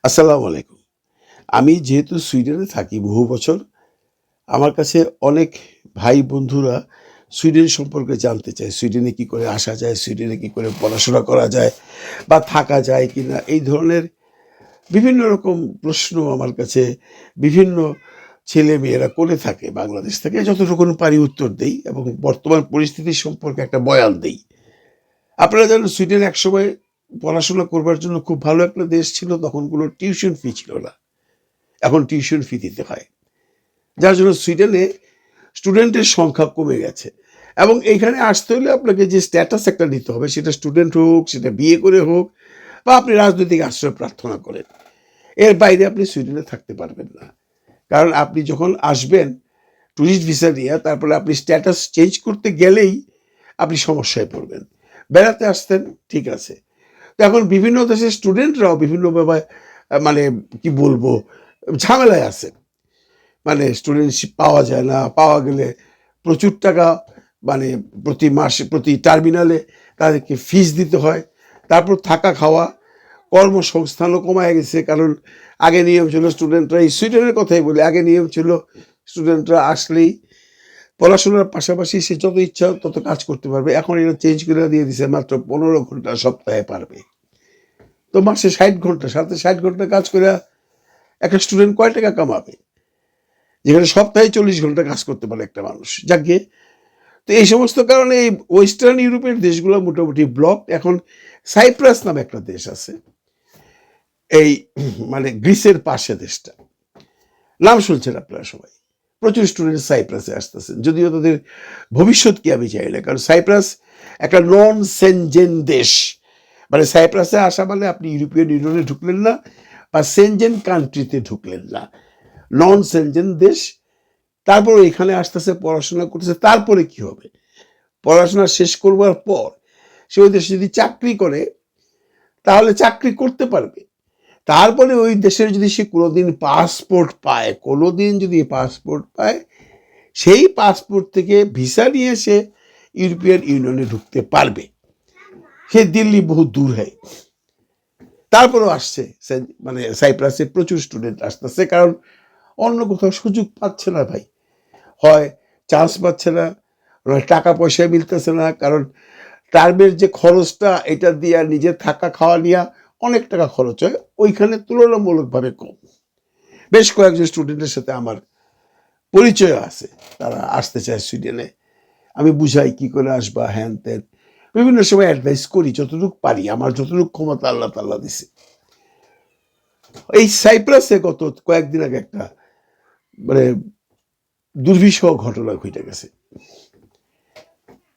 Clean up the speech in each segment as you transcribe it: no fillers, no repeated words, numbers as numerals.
আসসালামু আলাইকুম। আমি যেহেতু সুইডেনে থাকি বহু বছর, আমার কাছে অনেক ভাই বন্ধুরা সুইডেন সম্পর্কে জানতে চায়। সুইডেনে কি করে আসা যায়, সুইডেনে কি করে পড়াশোনা করা যায় বা থাকা যায় কিনা? এই ধরনের বিভিন্ন রকম প্রশ্ন আমার কাছে বিভিন্ন ছেলেমেয়েরা করে থাকে বাংলাদেশ থেকে। যতটুকুন পারি উত্তর দেই এবং বর্তমান পরিস্থিতি সম্পর্কে একটা বয়ান দেই। আপনারা জানেন সুইডেন একসময় পড়াশোনা করবার জন্য খুব ভালো একটা দেশ ছিল। তখন কোনো টিউশন ফি ছিল না। এখন টিউশন ফি দিতে হয়, যার জন্য সুইডেনে স্টুডেন্টের সংখ্যা কমে গেছে। এবং এইখানে আসতে হলে আপনাকে যে স্ট্যাটাস একটা নিতে হবে, সেটা স্টুডেন্ট হোক, সেটা বিয়ে করে হোক, বা আপনি রাজনৈতিক আশ্রয় প্রার্থনা করেন, এর বাইরে আপনি সুইডেনে থাকতে পারবেন না। কারণ আপনি যখন আসবেন ট্যুরিস্ট ভিসা নিয়ে, তারপরে আপনি স্ট্যাটাস চেঞ্জ করতে গেলেই আপনি সমস্যায় পড়বেন। বেড়াতে আসতেন, ঠিক আছে। তো এখন বিভিন্ন দেশের স্টুডেন্টরাও বিভিন্নভাবে মানে কি বলবো, ঝামেলায় আছে। মানে স্টুডেন্টশিপ পাওয়া যায় না, পাওয়া গেলে প্রচুর টাকা, মানে প্রতি মাসে প্রতি টার্মিনালে তাদেরকে ফিস দিতে হয়। তারপর থাকা খাওয়া, কর্মসংস্থানও কমায় গেছে। কারণ আগে নিয়ম ছিল স্টুডেন্টরা, এই সুইডেনের কথাই বলি, আগে নিয়ম ছিল স্টুডেন্টরা আসলেই পড়াশোনার পাশাপাশি সে যত ইচ্ছা তত কাজ করতে পারবে। এখন এটা চেঞ্জ করে দিয়ে দিছে, মাত্র 15 ঘন্টা সপ্তাহে পারবে। তো মাসে 60 ঘন্টা, সাথে 60 ঘন্টা কাজ করে একটা স্টুডেন্ট কয় টাকা কামাবে, যেখানে সপ্তাহে 40 ঘন্টা কাজ করতে পারে একটা মানুষ? যাকে তো এই সমস্ত কারণে এই ওয়েস্টার্ন ইউরোপের দেশগুলো মোটামুটি ব্লক। এখন সাইপ্রাস নামে একটা দেশ আছে, এই মানে গ্রিসের পাশে দেশটা, নাম শুনছেন আপনারা সবাই। প্রচুর স্টুডেন্ট সাইপ্রাসে আসতেছেন, যদিও তাদের ভবিষ্যৎ কি আমি চাই না। কারণ সাইপ্রাস একটা নন সেনজেন দেশ। মানে সাইপ্রাসে আসা মানে আপনি ইউরোপিয়ান ইউনিয়নে ঢুকলেন না বা সেনজেন কান্ট্রিতে ঢুকলেন না, নন সেনজেন দেশ। তারপর এখানে আসতেছে, পড়াশোনা করতেছে। তারপরে কি হবে? পড়াশোনা শেষ করবার পর সে ওই দেশে যদি চাকরি করে, তাহলে চাকরি করতে পারবে। তারপরে ওই দেশের যদি সে কোনোদিন পাসপোর্ট পায়, কোনোদিন যদি পাসপোর্ট পায়, সেই পাসপোর্ট থেকে ভিসা নিয়ে সে ইউরোপিয়ান ইউনিয়নে ঢুকতে পারবে। সে দিল্লি বহু দূর হয়। তারপরেও আসছে, মানে সাইপ্রাসে প্রচুর স্টুডেন্ট আসতেছে, কারণ অন্য কোথাও সুযোগ পাচ্ছে না ভাই। হয় চান্স পাচ্ছে না, নয় টাকা পয়সা মিলতেছে না। কারণ টার্মের যে খরচটা, এটা দিয়ে নিজের থাকা খাওয়া নিয়ে অনেক টাকা খরচ হয়, ওইখানে তুলনামূলকভাবে কম। বেশ কয়েকজন স্টুডেন্টের সাথে আমার পরিচয় আছে, তারা আসতে চায় সুইডেনে। আমি বুঝাই কি করে আসবা, হ্যান ত্যান, বিভিন্ন সময় অ্যাডভাইস করি যতটুকু পারি, আমার যতটুকু ক্ষমতা আল্লাহ তাল্লাহ দিছে। এই সাইপ্রাসে গত কয়েকদিন আগে একটা মানে দুর্বিষহ ঘটনা ঘটে গেছে।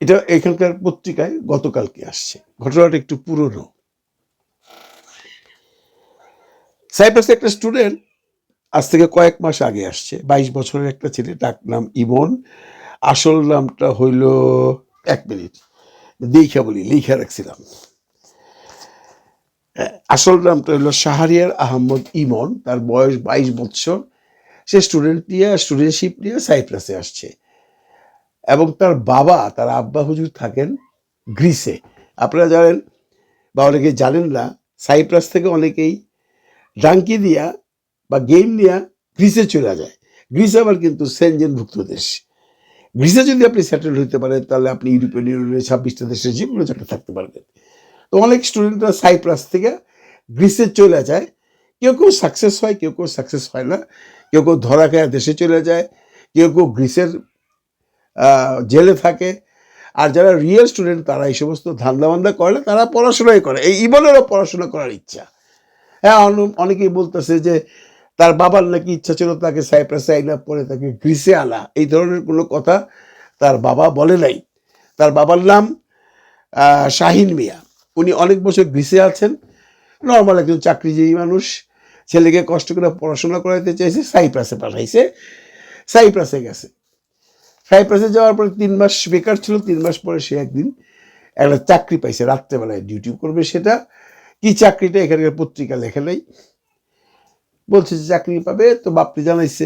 এটা এখানকার পত্রিকায় গতকালকে আসছে। ঘটনাটা একটু পুরনো। সাইপ্রাসে একটা স্টুডেন্ট আজ থেকে কয়েক মাস আগে আসছে, 22 বছরের একটা ছেলে, তার নাম ইমন। আসল নামটা হইল, 1 মিনিট দেখা বলি, লিখে রাখছিলাম। আসল নামটা হইল শাহরিয়ার আহমদ ইমন। তার বয়স 22 বছর। সে স্টুডেন্টশিপ নিয়ে সাইপ্রাসে আসছে। এবং তার আব্বা হুজুর থাকেন গ্রিসে। আপনারা জানেন বা অনেকে জানেন না, সাইপ্রাস থেকে অনেকেই ডাঙ্কি দিয়া বা গেম নিয়ে গ্রিসে চলে যায়। গ্রিস আবার কিন্তু সেনজেনভুক্ত দেশ। গ্রিসে যদি আপনি সেটেল হইতে পারেন, তাহলে আপনি ইউরোপিয়ান ইউনিয়নের 26টা দেশের যে কোনো জায়গায় থাকতে পারবেন। তো অনেক স্টুডেন্টরা সাইপ্রাস থেকে গ্রিসে চলে যায়। কেউ কেউ সাকসেস হয়, কেউ কেউ সাকসেস হয় না। কেউ কেউ ধরা খেয়ে দেশে চলে যায়, কেউ কেউ গ্রিসের জেলে থাকে। আর যারা রিয়েল স্টুডেন্ট, তারা এই সমস্ত ধান্দা করে না, তারা পড়াশোনাই করে। এই ইবনেরও পড়াশোনা করার ইচ্ছা। হ্যাঁ, অনেকেই বলতেছে যে তার বাবার নাকি ইচ্ছা ছিল তাকে সাইপ্রাসে আইনা পরে তাকে গ্রিসে আনা। এই ধরনের কোনো কথা তার বাবা বলে নাই। তার বাবার নাম শাহিন মিয়া। উনি অনেক বছর গ্রিসে আছেন, নর্মাল একজন চাকরিজীবী মানুষ। ছেলেকে কষ্ট করে পড়াশোনা করাইতে চাইছে, সাইপ্রাসে পাঠাইছে। সাইপ্রাসে গেছে। সাইপ্রাসে যাওয়ার পরে 3 মাস বেকার ছিল। 3 মাস পরে সে একদিন একটা চাকরি পাইছে, রাত্রেবেলায় ডিউটি করবে। সেটা কি চাকরিটা এখানকার পত্রিকা লেখা নেই, বলছে যে চাকরি পাবে। তো বাপরে জানাইছে।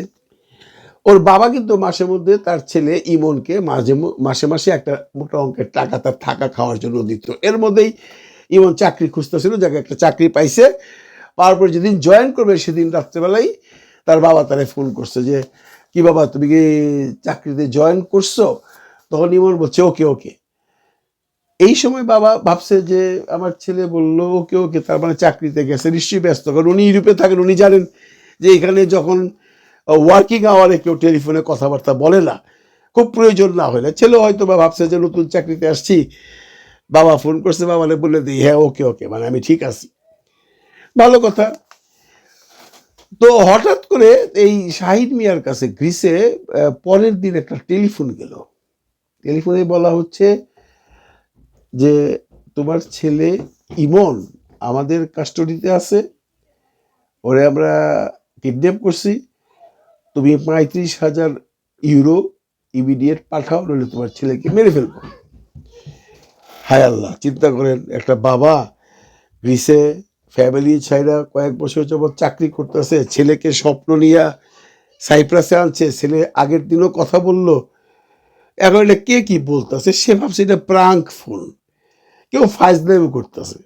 ওর বাবা কিন্তু মাসে মধ্যে তার ছেলে ইমনকে মাসে মাসে একটা মোটা অঙ্কের টাকা তার থাকা খাওয়ার জন্য দিত। এর মধ্যেই ইমন চাকরি খুঁজতেছিল, যাকে একটা চাকরি পাইছে। পাওয়ার পর যেদিন জয়েন করবে সেদিন রাত্রেবেলাই তার বাবা তারে ফোন করছে যে কি বাবা তুমি কি চাকরিতে জয়েন করছো? তখন ইমন বলছে ওকে ওকে। এই সময় বাবা ভাবছে যে আমার ছেলে বললো ওকে ওকে, তার মানে চাকরিতে গেছে, নিশ্চয়ই ব্যস্ত, কারণ উনি ইউরোপে থাকেন, উনি জানেন যে এখানে যখন ওয়ার্কিং আওয়ারে কেউ টেলিফোনে কথাবার্তা বলে না, খুব প্রয়োজন না হলে। ছেলে হয়তো বা ভাবছে যে নতুন চাকরিতে আসছি, বাবা ফোন করছে, বাবারে বলে দিই হ্যাঁ ওকে ওকে, মানে আমি ঠিক আছি, ভালো কথা। তো হঠাৎ করে এই শাহিদ মিয়ার কাছে গ্রিসে পরের দিন একটা টেলিফোন গেল। টেলিফোনে বলা হচ্ছে যে তোমার ছেলে ইমন আমাদের কাস্টডিতে আছে, ওরে আমরা কিডন্যাপ করছি, তুমি 35,000 ইউরো ইমিডিয়েট পাঠাও, নইলে তোমার ছেলেকে মেরে ফেলবো। হায় আল্লাহ, চিন্তা করেন, একটা বাবা গ্রিসে ফ্যামিলি ছাইরা কয়েক বছর যাবৎ চাকরি করতেছে, ছেলেকে স্বপ্ন নিয়ে সাইপ্রাসে আনছে, ছেলে আগের দিনও কথা বললো, এখন এটা কে কি বলতেছে, সে ভাবছে এটা প্রাঙ্ক ফোন, কেউ ফাইজলামি করতেছে।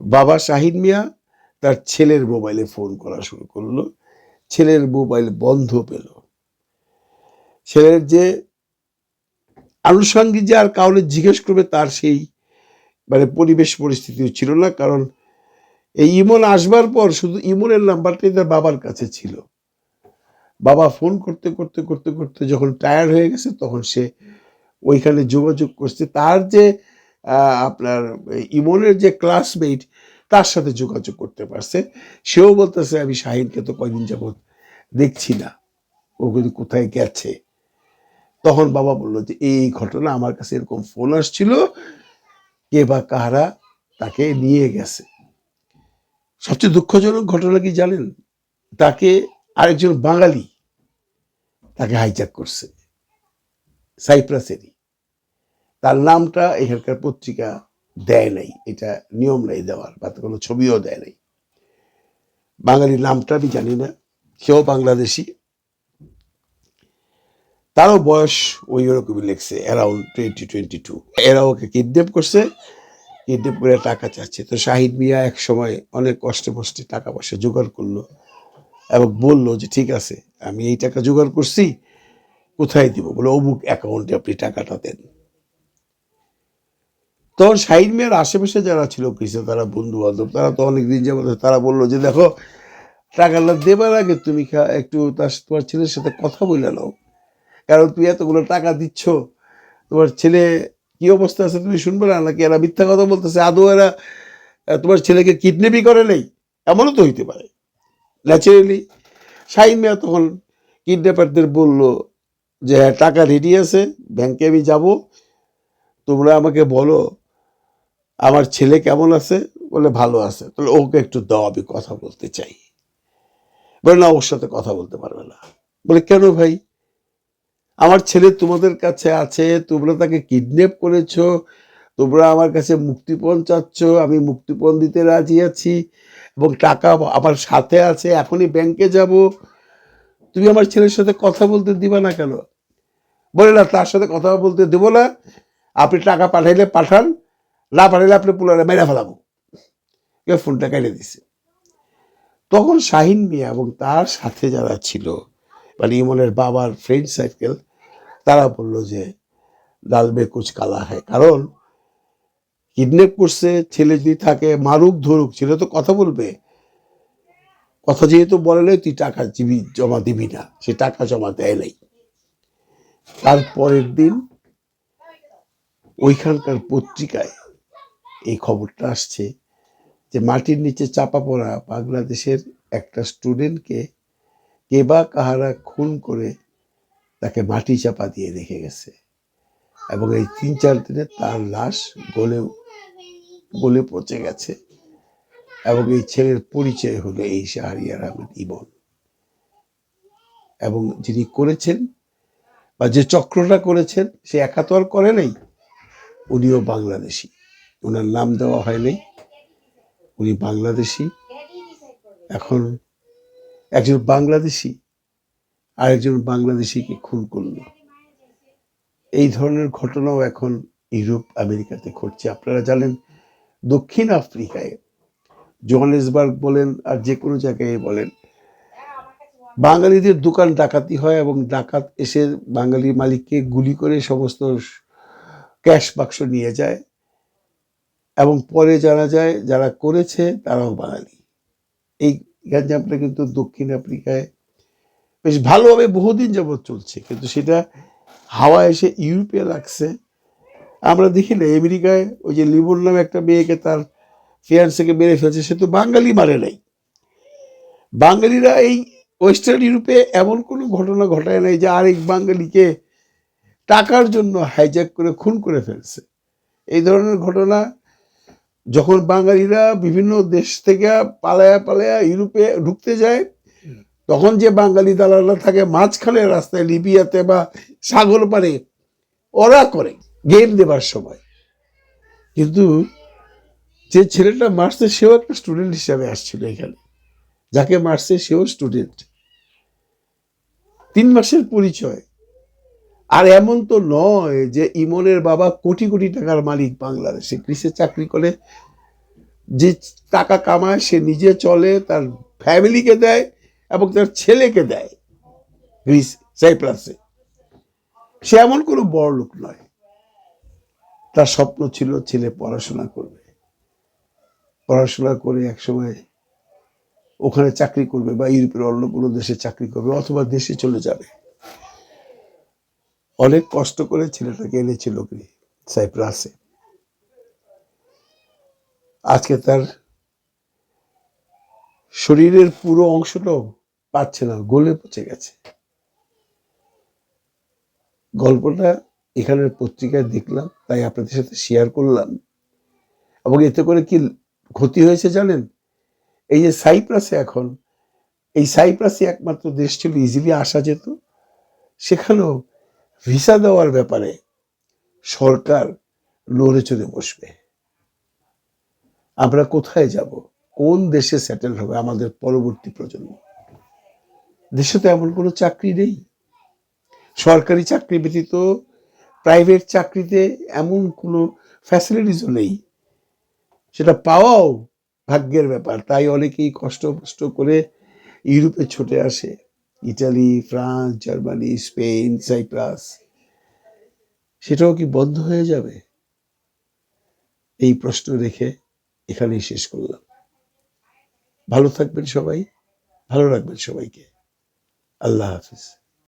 বাবা শাহিন মিয়া তার ছেলের মোবাইলে ফোন করা শুরু করলো, ছেলের মোবাইল বন্ধ পেল। ছেলের যে আনুষঙ্গিক যে আর কাউকে জিজ্ঞেস করবে তার সেই মানে পরিবেশ পরিস্থিতিও ছিল না, কারণ এই ইমন আসবার পর শুধু ইমনের নাম্বারটাই তার বাবার কাছে ছিল। বাবা ফোন করতে করতে করতে করতে যখন টায়ার্ড হয়ে গেছে, তখন সে ওইখানে যোগাযোগ করছে তার যে আপনার ইমনের যে ক্লাসমেট, তার সাথে যোগাযোগ করতে পারছে। সেও বলতেছে আমি শাহিনকে তো কয়দিন যাবৎ দেখছি না, ও কিন্তু কোথায় গেছে। তখন বাবা বলল যে এই ঘটনা, আমার কাছে এরকম ফোন আসছিল, কে বা কারা তাকে নিয়ে গেছে। সবচেয়ে দুঃখজনক ঘটনা কি জানেন? তাকে আরেকজন বাঙালি তাকে হাইজ্যাক করছে, সাইপ্রাসেরই। তার নামটা এখানকার পত্রিকা দেয় নাই, এটা নিয়ম নাই দেওয়ার, বা কোনো ছবিও দেয় নাই। বাঙালির নামটা আমি জানি না, সেও বাংলাদেশি, তারও বয়স ওই রকমই লেগছে, অ্যারাউন্ড 20-22। এরা ওকে কিডন্যাপ করছে, কিডন্যাপ করে টাকা চাচ্ছে। তো শাহিদ মিয়া এক সময় অনেক কষ্টে মষ্টে টাকা পয়সা জোগাড় করলো এবং বললো যে ঠিক আছে আমি এই টাকা জোগাড় করছি, কোথায় দিব, বলে অমুক অ্যাকাউন্টে আপনি টাকাটা দেন। তখন শাহিদ মিয়ার আশেপাশে যারা ছিল কিছু, তারা বন্ধু বান্ধব, তারা তো অনেকদিন যাবত, তারা বললো যে দেখো টাকাটা দেবার আগে তুমি একটু তোমার ছেলের সাথে কথা বলে নাও, কারণ তুমি এতগুলো টাকা দিচ্ছ, তোমার ছেলে কি অবস্থা আছে তুমি শুনবে না, নাকি এরা মিথ্যা কথা বলতেছে, আদৌ এরা তোমার ছেলেকে কিডন্যাপই করে নেই, এমনও তো হইতে পারে। ন্যাচারালি শাহিন মিয়া তখন কিডন্যাপারদের বলল যে হ্যাঁ টাকা রেডি আছে, ব্যাংকে আমি যাব, তোমরা আমাকে বলো আমার ছেলে কেমন আছে। বলে ভালো আছে, তাহলে ওকে একটু দাও, আমি কথা বলতে চাই। বলে না, ওর সাথে কথা বলতে পারবে না। বলে কেন ভাই? আমার ছেলে তোমাদের কাছে আছে, তোমরা তাকে কিডন্যাপ করেছো, তোমরা আমার কাছে মুক্তিপণ চাচ্ছ, আমি মুক্তিপণ দিতে রাজি আছি এবং টাকা আমার সাথে আছে, এখনই ব্যাংকে যাব, তুমি আমার ছেলের সাথে কথা বলতে দিবা না কেন? বলে না, তার সাথে কথা বলতে দেবো না, আপনি টাকা পাঠাইলে পাঠান, না পাঠাইলে আপনি পুনরায় মেরে ফেলাবো। কেউ ফোনটা কেটে দিছে। তখন শাহিন মিয়া এবং তার সাথে যারা ছিল, মানে ইমনের বাবার ফ্রেন্ড সার্কেল, তারা বলল যে ডাল মে কুচ কালা হয়, কারণ কিডন্যাপ করছে, ছেলে যদি থাকে মারুক ধরুক, ছেলে তো কথা বলবে, কথা যেহেতু বলে নাই তুই টাকা জমা দিবি না, সে টাকা জমা দেয় নাই। তারপরের দিন ওইখানকার পত্রিকায় এই খবরটা আসছে যে মাটির নিচে চাপা পড়া বাংলাদেশের একটা স্টুডেন্টকে কে বা কাহারা খুন করে তাকে মাটি চাপা দিয়ে রেখে গেছে, এবং এই 3-4 দিনে তার লাশ গলে গলে পচে গেছে, এবং এই ছেলের পরিচয় হলো এই শাহরিয়ার আহমেদ ইমন। এবং যিনি করেছেন বা যে চক্রটা করেছেন, সে একা তো আর করে নাই, উনিও বাংলাদেশি, ওনার নাম দেওয়া হয় নাই, উনি বাংলাদেশি। এখন একজন বাংলাদেশি আরেকজন বাংলাদেশিকে খুন করল, এই ধরনের ঘটনাও এখন ইউরোপ আমেরিকাতে ঘটছে। আপনারা জানেন দক্ষিণ আফ্রিকায় জোহানেসবার্গ বলেন আর যে কোনো জায়গায় বলেন, বাঙালিদের দোকান ডাকাতি হয় এবং ডাকাত এসে বাঙালি মালিককে গুলি করে সমস্ত ক্যাশ বাক্স নিয়ে যায় এবং পরে জানা যায় যারা করেছে তারাও বাঙালি। এই গ্যাঞ্জামটা কিন্তু দক্ষিণ আফ্রিকায় বেশ ভালোভাবে বহুদিন যাবৎ চলছে, কিন্তু সেটা হাওয়া এসে ইউরোপে লাগছে। আমরা দেখি না আমেরিকায় ওই যে লিমন নামে একটা মেয়েকে তার ফিয়ান্সেকে মেরে ফেলছে, সে তো বাঙালি মারে নাই। বাঙালিরা এই ওয়েস্টার্ন ইউরোপে এমন কোনো ঘটনা ঘটায় নাই যে আরেক বাঙালিকে টাকার জন্য হাইজ্যাক করে খুন করে ফেলছে। এই ধরনের ঘটনা যখন বাঙালিরা বিভিন্ন দেশ থেকে পালায়া পালায়া ইউরোপে ঢুকতে যায়, তখন যে বাঙালি দালালরা থাকে মাঝখানে রাস্তায় লিবিয়াতে বা সাগর পারে, ওরা করে গেম দেবার সময়। কিন্তু যে ছেলেটা মারছে সেও একটা স্টুডেন্ট হিসাবে আসছিল এখানে, যাকে মারছে সেও স্টুডেন্ট। 3 মাসের পরিচয়। আর এমন তো নয় যে ইমনের বাবা কোটি কোটি টাকার মালিক বাংলাদেশে, গ্রিসে চাকরি করে, যে টাকা কামায় সে নিজে চলে, তার ফ্যামিলিকে দেয় এবং তার ছেলেকে দেয় গ্রিস সাইপ্রাসে। সে এমন কোনো বড় লোক নয়। তার স্বপ্ন ছিল ছেলে পড়াশোনা করবে, পড়াশোনা করে একসময় ওখানে চাকরি করবে বা ইউরোপের অন্য কোনো দেশে চাকরি করবে অথবা দেশে চলে যাবে। অনেক কষ্ট করে ছেলেটাকে এনেছিল সাইপ্রাসে। আজকে তার শরীরের পুরো অংশটাও পাচ্ছে না, গলে পচে গেছে। গল্পটা এখানের পত্রিকায় দেখলাম, তাই আপনাদের সাথে শেয়ার করলাম। এবং এতে করে কি ক্ষতি হয়েছে জানেন? এই যে সাইপ্রাসে এখন, এই সাইপ্রাসে একমাত্র দেশ ছিল ইজিলি আসা যেত, সেখানেও ভিসা দেওয়ার ব্যাপারে সরকার লড়ে চড়ে বসবে। আমরা কোথায় যাব? কোন দেশে সেটেল হবে আমাদের পরবর্তী প্রজন্ম? দেশে তো এমন কোনো চাকরি নেই। সরকারি চাকরি ব্যতীত প্রাইভেট চাকরিতে এমন কোনো ফ্যাসিলিটিসও নেই, সেটা পাওয়াও ভাগ্যের ব্যাপার। তাই অনেকেই কষ্ট করে ইউরোপে ছুটে আসে, Italy, France, Germany, Spain, Cyprus. সেটাও কি বন্ধ হয়ে যাবে? এই প্রশ্ন রেখে এখানেই শেষ করলাম। ভালো থাকবেন সবাই, ভালো রাখবেন সবাইকে। আল্লাহ হাফিজ।